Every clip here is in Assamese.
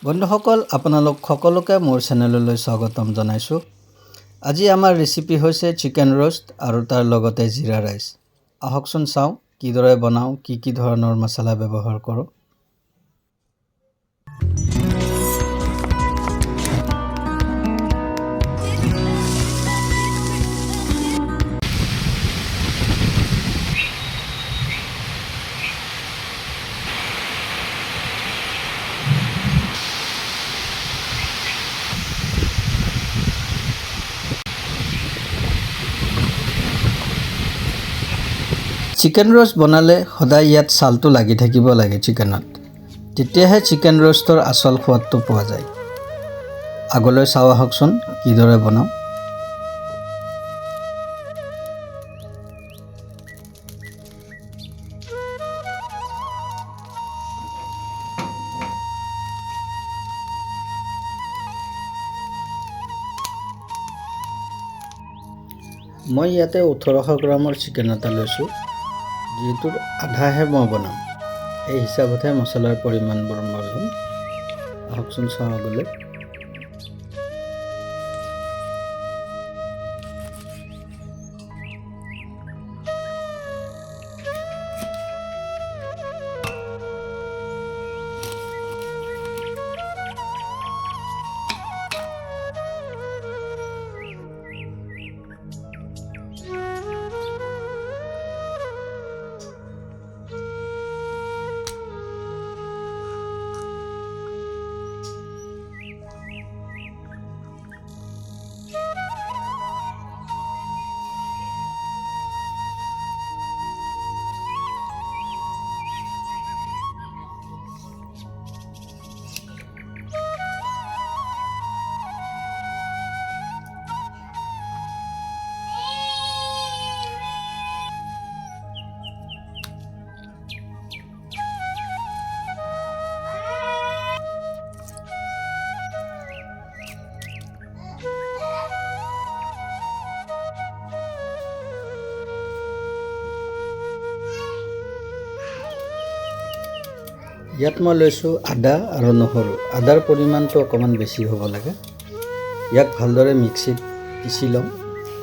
বন্ধুসকল আপোনালোক সকলোকে মোৰ চেনেললৈ স্বাগতম জনাইছোঁ। আজি আমাৰ ৰেচিপি হৈছে চিকেন ৰোষ্ট আৰু তাৰ লগতে জিৰা ৰাইচ। আহকচোন চাওঁ কিদৰে বনাওঁ, কি ধৰণৰ মছলা ব্যৱহাৰ কৰোঁ। চিকেন ৰোষ্ট বনালে সদায় ইয়াত ছালটো লাগি থাকিব লাগে চিকেনত, তেতিয়াহে চিকেন ৰোষ্টৰ আচল সোৱাদটো পোৱা যায়। আগলৈ চাওঁ আহকচোন কিদৰে বনাওঁ। মই ইয়াতে 1800 গ্ৰামৰ চিকেন এটা লৈছোঁ, যিটোৰ আধাহে মই বনাম। এই হিচাপতহে মছলাৰ পৰিমাণবোৰ মই ল'ম। আহকচোন চাওঁ আগলৈ। ইয়াত মই লৈছোঁ আদা আৰু নহৰু। আদাৰ পৰিমাণটো অকণমান বেছি হ'ব লাগে। ইয়াক ভালদৰে মিক্সিত পিচি ল'ম।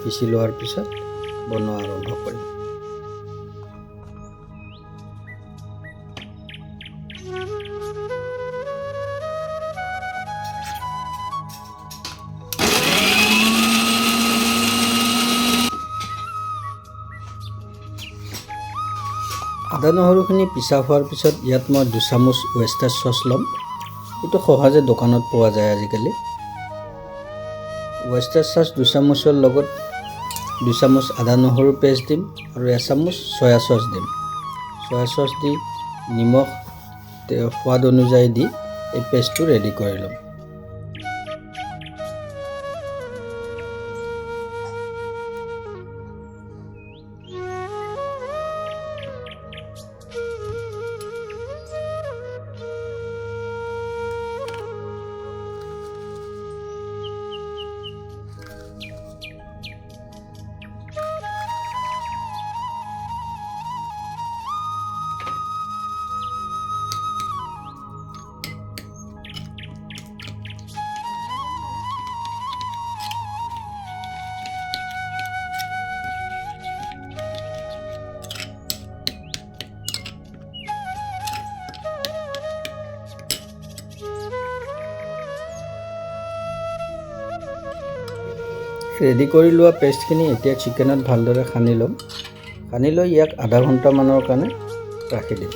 পিচি লোৱাৰ পিছত বনোৱা আৰম্ভ কৰিম। আদা নহৰুখিনি পিছা হোৱাৰ পিছত ইয়াত মই 2 চামুচ ৱেষ্টাৰ চচ ল'ম। এইটো সহজে দোকানত পোৱা যায় আজিকালি। ৱেষ্টাৰ চচ 2 চামুচৰ লগত 2 চামুচ আদা নহৰু পেষ্ট দিম আৰু 1 চামুচ চয়া চচ দিম। চয়া চচ দি নিমখ সোৱাদ অনুযায়ী দি এই পেষ্টটো ৰেডি কৰি ল'ম। ৰেডি কৰি লোৱা পেষ্টখিনি এতিয়া চিকেনত ভালদৰে সানি ল'ম। সানি লৈ ইয়াক আধা ঘণ্টামানৰ কাৰণে ৰাখি দিম।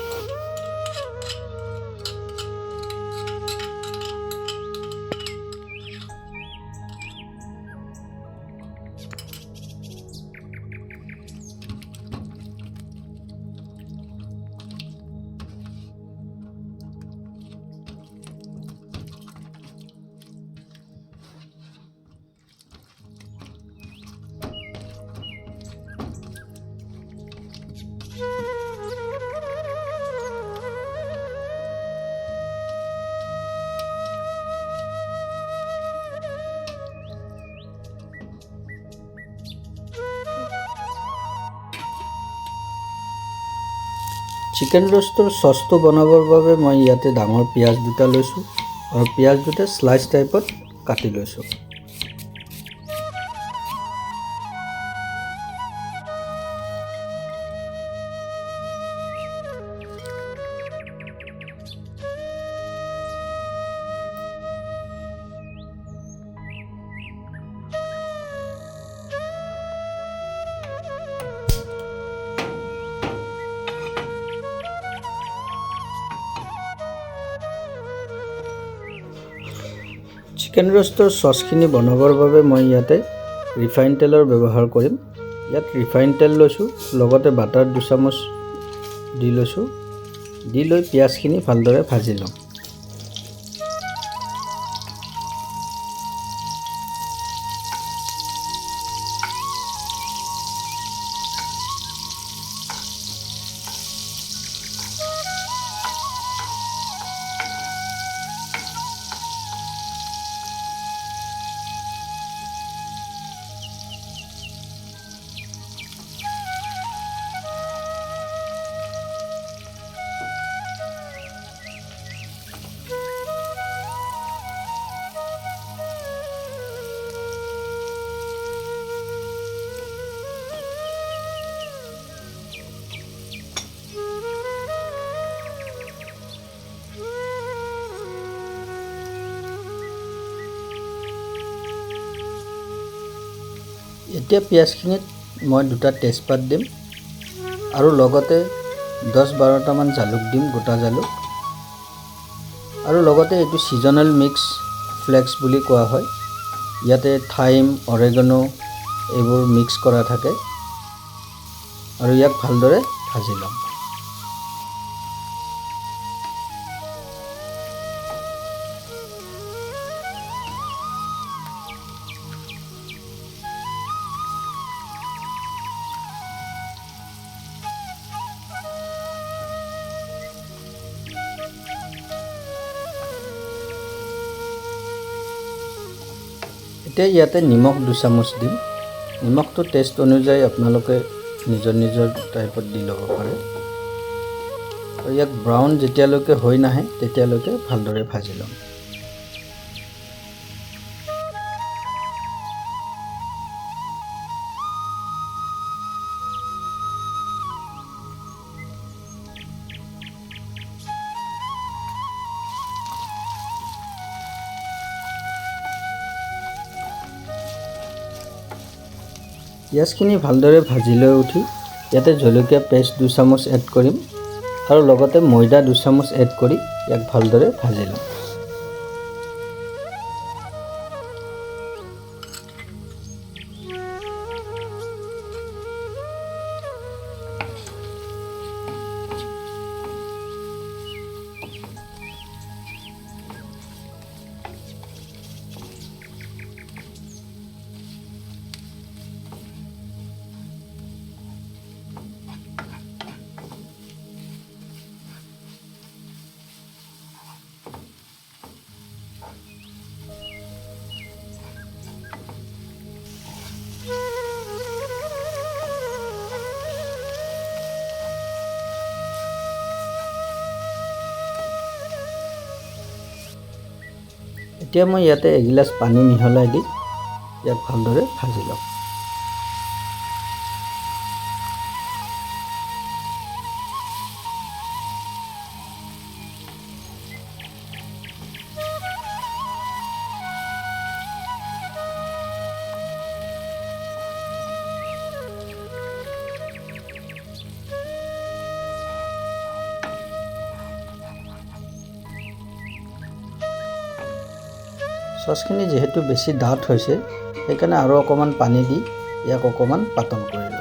চিকেন ৰোষ্টৰ চচটো বনাবৰ বাবে মই ইয়াতে ডাঙৰ পিঁয়াজ দুটা লৈছোঁ। আৰু পিঁয়াজ দুটা স্লাইচ টাইপত কাটি লৈছোঁ। চিকেন ৰ'ষ্টৰ চচখিনি বনাবৰ বাবে মই ইয়াতে ৰিফাইন তেলৰ ব্যৱহাৰ কৰিম। ইয়াত ৰিফাইন তেল লৈছোঁ, লগতে বাটাৰ 2 চামুচ দি লৈছোঁ। দি লৈ পিঁয়াজখিনি ভালদৰে ভাজি লওঁ। এতিয়া পিঁয়াজখিনিত মই 2টা তেজপাত দিম আৰু লগতে 10-12টামান জালুক দিম, গোটা জালুক। আৰু লগতে এইটো ছিজনেল মিক্স ফ্লেক্স বুলি কোৱা হয়। ইয়াতে থাইম, অৰেগানো এইবোৰ মিক্স কৰা থাকে আৰু ইয়াক ভালদৰে ভাজি ল'ম। এতিয়া ইয়াতে নিমখ 2 চামুচ দিম। নিমখটো টেষ্ট অনুযায়ী আপোনালোকে নিজৰ টাইপত দি ল'ব পাৰে। আৰু ইয়াক ব্ৰাউন যেতিয়ালৈকে হৈ নাহে তেতিয়ালৈকে ভালদৰে ভাজি ল'ম। পিঁয়াজখিনি ভালদৰে ভাজি লৈ উঠি ইয়াতে জলকীয়া পেষ্ট 2 চামুচ এড কৰিম আৰু লগতে ময়দা 2 চামুচ এড কৰি ইয়াক ভালদৰে ভাজি ল'ম। এতিয়া মই ইয়াতে এগিলাচ পানী মিহলাই দি ইয়াক ভালদৰে ভাজি ল'ম। চচখিনি যেহেতু বেছি ডাঠ হৈছে সেইকাৰণে আৰু অকণমান পানী দি ইয়াক অকণমান পাতল কৰি লওঁ।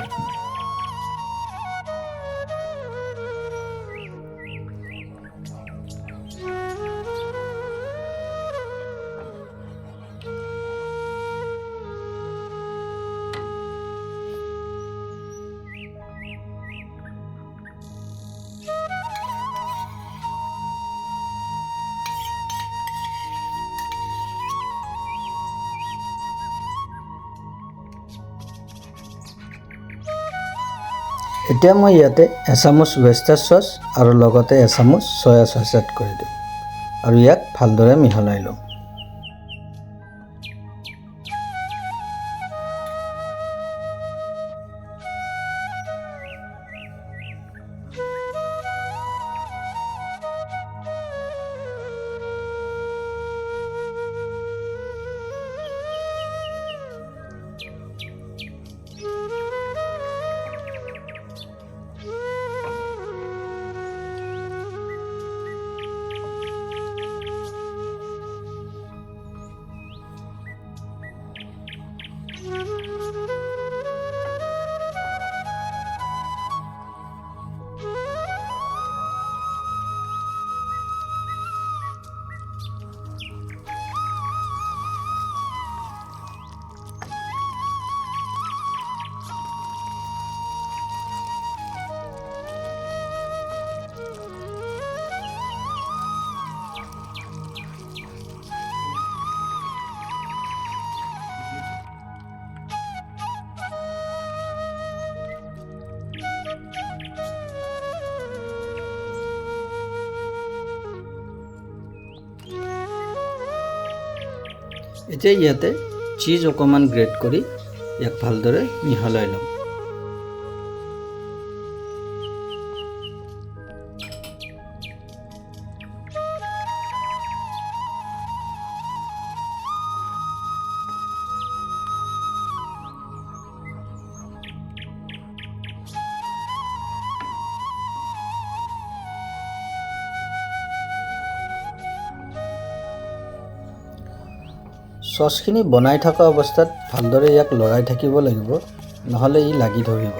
এতিয়া মই ইয়াতে এচামুচ ৱেষ্টাৰ চচ আৰু লগতে এচামুচ চয়া চচ এড কৰি দিম। আৰু ইয়াক ভালদৰে মিহলাই লওঁ। এতিয়া ইয়াতে চিজ অকণমান গ্ৰেট কৰি ইয়াক ভালদৰে মিহলাই ল'ম। চচখিনি বনাই থকা অৱস্থাত ভালদৰে ইয়াক লৰাই থাকিব লাগিব, নহ'লে ই লাগি ধৰিব।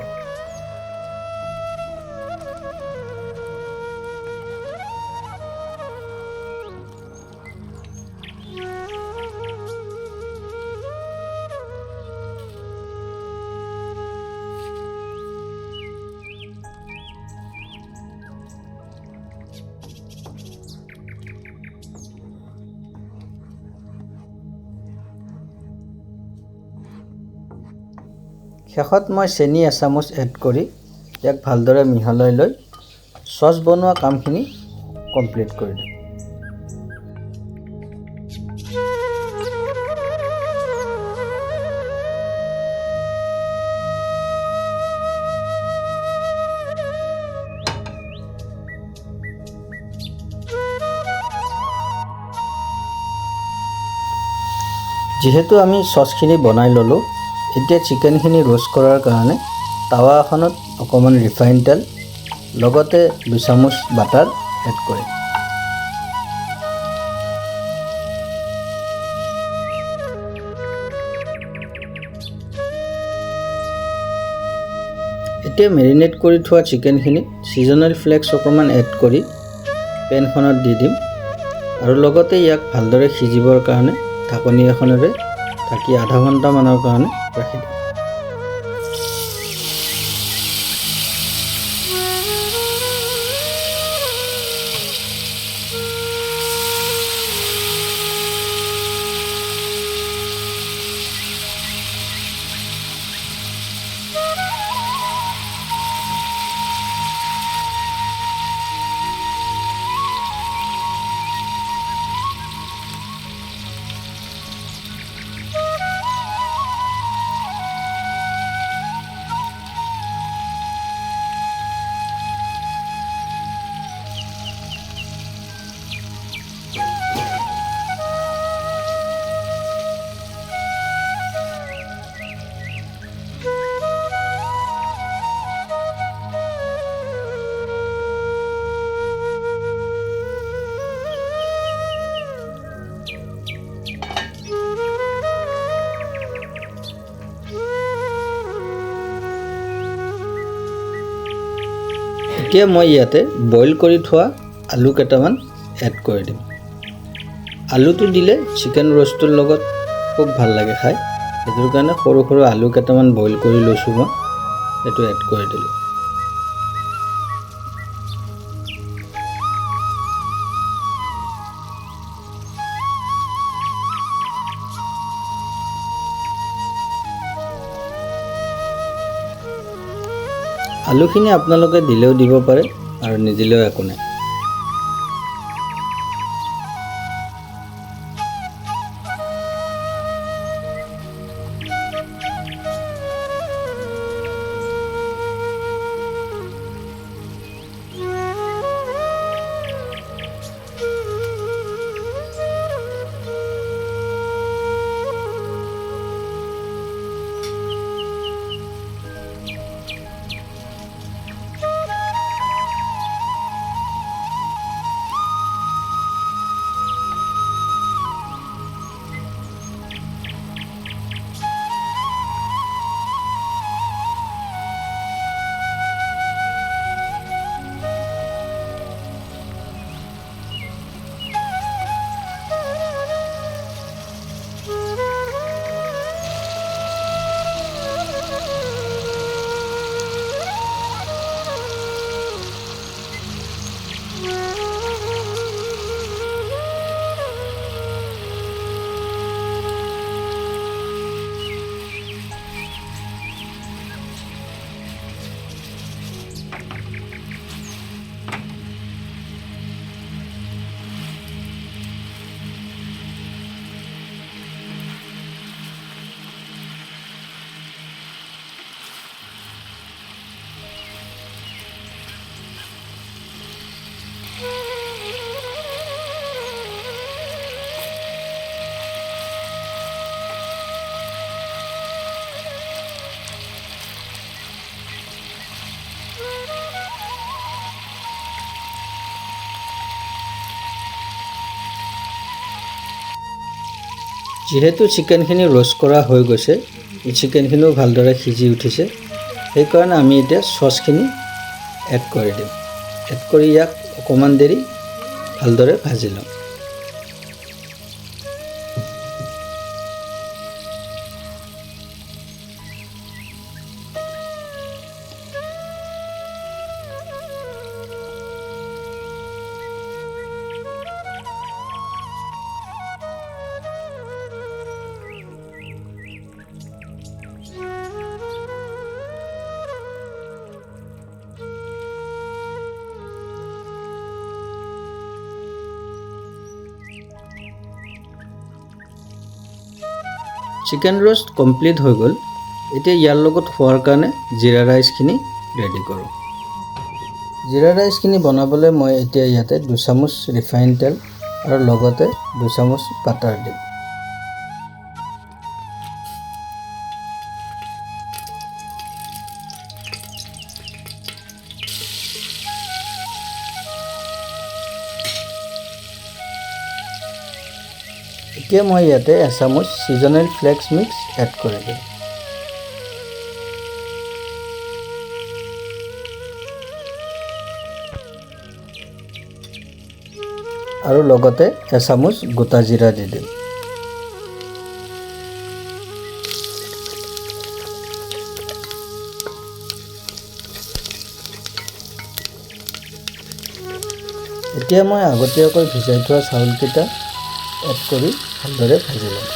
শেষত মই চেনি এচামুচ এড কৰি ইয়াক ভালদৰে মিহলাই লৈ চচ বনোৱা কামখিনি কমপ্লিট কৰি দিম। যিহেতু আমি চচখিনি বনাই ল'লোঁ, এতিয়া চিকেনখিনি ৰোষ্ট কৰাৰ কাৰণে টাৱা এখনত অকণমান ৰিফাইন তেল লগতে 2 চামুচ বাটাৰ এড কৰিম। এতিয়া মেৰিনেট কৰি থোৱা চিকেনখিনি ছিজনেল ফ্লেক্স অকণমান এড কৰি পেনখনত দি দিম আৰু লগতে ইয়াক ভালদৰে সিজিবৰ কাৰণে ঢাকনি এখনেৰে ঢাকি আধা ঘণ্টামানৰ কাৰণে ৰাখি দিম। এতিয়া মই ইয়াতে বইল কৰি থোৱা আলু কেইটামান এড কৰি দিম। আলুটো দিলে চিকেন ৰোষ্টৰ লগত খুব ভাল লাগে খাই, সেইটোৰ কাৰণে সৰু সৰু আলু কেইটামান বইল কৰি লৈছোঁ মই, সেইটো এড কৰি দিলোঁ। আলুখিনি আপোনালোকে দিলেও দিব পাৰে আৰু নিদিলেও একো নাই। যেহেতু চিকেনখিনি ৰোষ্ট কৰা হৈ গৈছে, এই চিকেনখিনিও ভালদৰে সিজি উঠিছে, সেইকাৰণে আমি এতিয়া চচখিনি এড কৰি দিম। এড কৰি ইয়াক অকণমান দেৰি ভালদৰে ভাজি ল'ম। চিকেন ৰোষ্ট কমপ্লিট হৈ গ'ল। এতিয়া ইয়াৰ লগত খোৱাৰ কাৰণে জিৰা ৰাইচখিনি ৰেডি কৰোঁ। জিৰা ৰাইচখিনি বনাবলৈ মই এতিয়া ইয়াতে 2 চামুচ ৰিফাইন তেল আৰু লগতে 2 চামুচ বাটাৰ দিম। এতিয়া মই ইয়াতে 1 চামুচ চিজনেল ফ্লেক্স মিক্স এড কৰি দিম। আৰু লগতে 1 চামুচ গোটা জিৰা দি দিম। এতিয়া মই আগতীয়াকৈ ভিজাই থোৱা চাউলকেইটা এড কৰি ভালদৰে ভাজি ল'ম।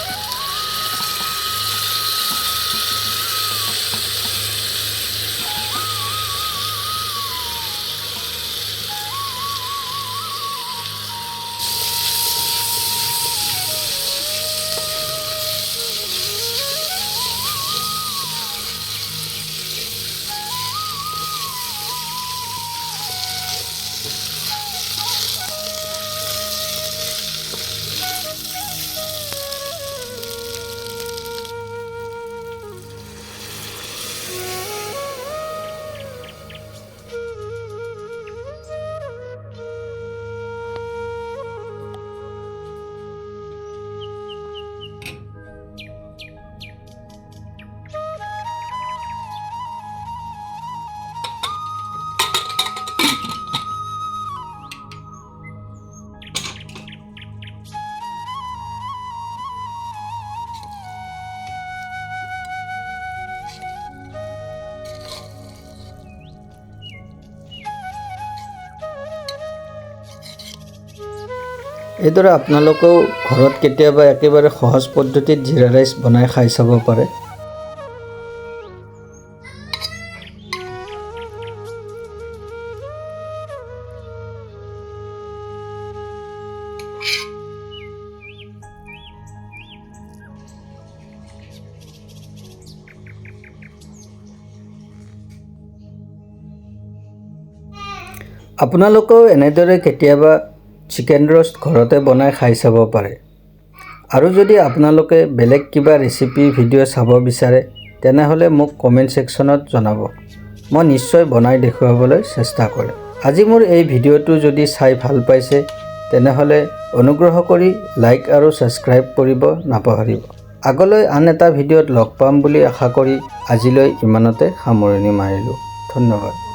এইদৰে আপোনালোকেও ঘৰত কেতিয়াবা একেবাৰে সহজ পদ্ধতিত জিৰা ৰাইচ বনাই খাই চাব পাৰে। আপোনালোকেও এনেদৰে কেতিয়াবা চিকেন ৰোষ্ট ঘৰতে বনাই খাই চাব পাৰে। আৰু যদি আপোনালোকে বেলেগ কিবা ৰেচিপি ভিডিঅ' চাব বিচাৰে তেনেহ'লে মোক কমেণ্ট ছেকশ্যনত জনাব। মই নিশ্চয় বনাই দেখুৱাবলৈ চেষ্টা কৰিম। আজি মোৰ এই ভিডিঅ'টো যদি চাই ভাল পাইছে তেনেহ'লে অনুগ্ৰহ কৰি লাইক আৰু ছাবস্ক্ৰাইব কৰিব নাপাহৰিব। আগলৈ আন এটা ভিডিঅ'ত লগ পাম বুলি আশা কৰি আজিলৈ ইমানতে সামৰণি মাৰিলোঁ। ধন্যবাদ।